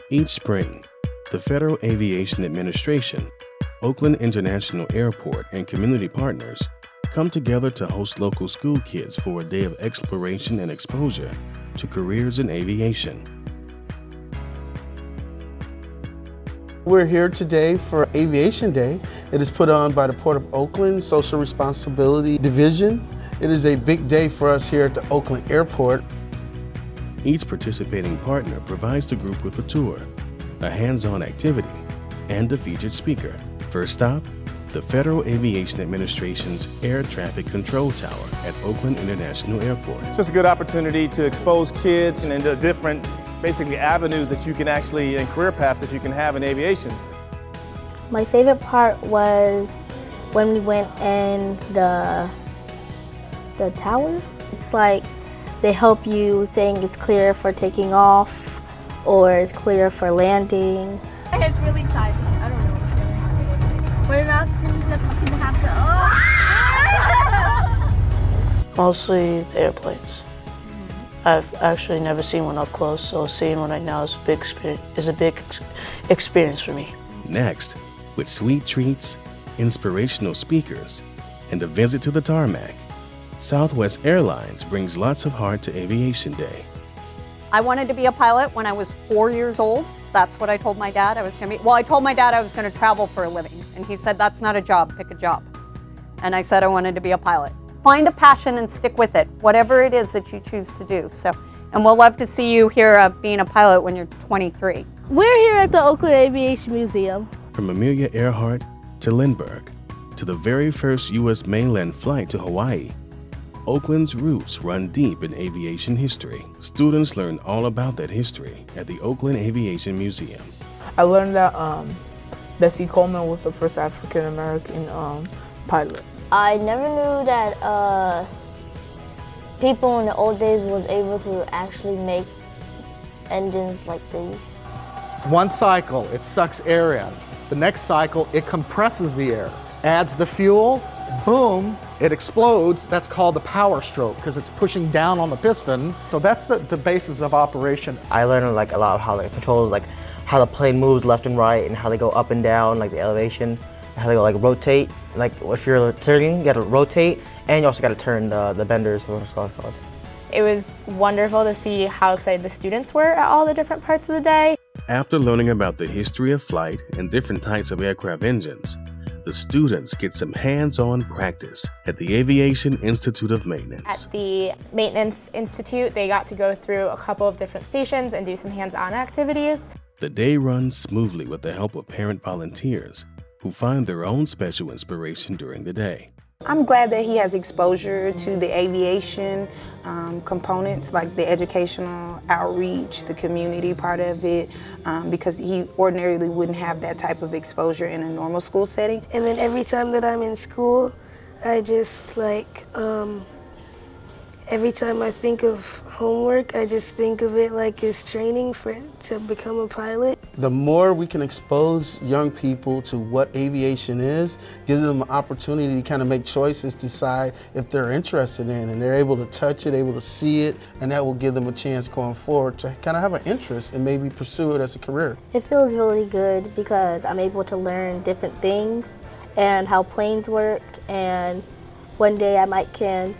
Each spring, the Federal Aviation Administration, Oakland International Airport, and community partners come together to host local school kids for a day of exploration and exposure to careers in aviation. We're here today for Aviation Day. It is put on by the Port of Oakland Social Responsibility Division. It is a big day for us here at the Oakland Airport. Each participating partner provides the group with a tour, a hands-on activity, and a featured speaker. First stop, the Federal Aviation Administration's Air Traffic Control Tower at Oakland International Airport. It's just a good opportunity to expose kids into different, basically, avenues that you can actually, and career paths that you can have in aviation. My favorite part was when we went in the tower. It's like they help you saying it's clear for taking off or it's clear for landing. It's really exciting. I don't know what's going to happen. We're not going to have to. Mostly the airplanes. I've actually never seen one up close, so seeing one right now is a big experience for me. Next, with sweet treats, inspirational speakers, and a visit to the tarmac, Southwest Airlines brings lots of heart to Aviation Day. I wanted to be a pilot when I was 4 years old. That's what I told my dad I was going to be. Well, I told my dad I was going to travel for a living, and he said, that's not a job, pick a job. And I said I wanted to be a pilot. Find a passion and stick with it, whatever it is that you choose to do. And we'll love to see you here being a pilot when you're 23. We're here at the Oakland Aviation Museum. From Amelia Earhart to Lindbergh, to the very first U.S. mainland flight to Hawaii, Oakland's roots run deep in aviation history. Students learn all about that history at the Oakland Aviation Museum. I learned that Bessie Coleman was the first African-American pilot. I never knew that people in the old days was able to actually make engines like these. One cycle, it sucks air in. The next cycle, it compresses the air, adds the fuel, boom, it explodes. That's called the power stroke because it's pushing down on the piston. So that's the basis of operation. I learned like a lot of how the controls, like how the plane moves left and right and how they go up and down, like the elevation, how they go like rotate. Like if you're turning, you gotta rotate, and you also gotta turn the benders, whatever it's called. It was wonderful to see how excited the students were at all the different parts of the day. After learning about the history of flight and different types of aircraft engines, the students get some hands-on practice at the Aviation Institute of Maintenance. At the Maintenance Institute, they got to go through a couple of different stations and do some hands-on activities. The day runs smoothly with the help of parent volunteers who find their own special inspiration during the day. I'm glad that he has exposure to the aviation components, like the educational outreach, the community part of it, because he ordinarily wouldn't have that type of exposure in a normal school setting. And then every time that I'm in school, I just every time I think of homework, I just think of it like it's training to become a pilot. The more we can expose young people to what aviation is, gives them an opportunity to kind of make choices, decide if they're interested in, and they're able to touch it, able to see it, and that will give them a chance going forward to kind of have an interest and maybe pursue it as a career. It feels really good because I'm able to learn different things and how planes work, and one day I can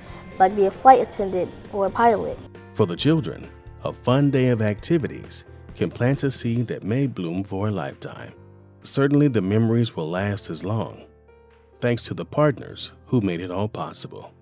be a flight attendant or a pilot. For the children, a fun day of activities can plant a seed that may bloom for a lifetime. Certainly the memories will last as long, thanks to the partners who made it all possible.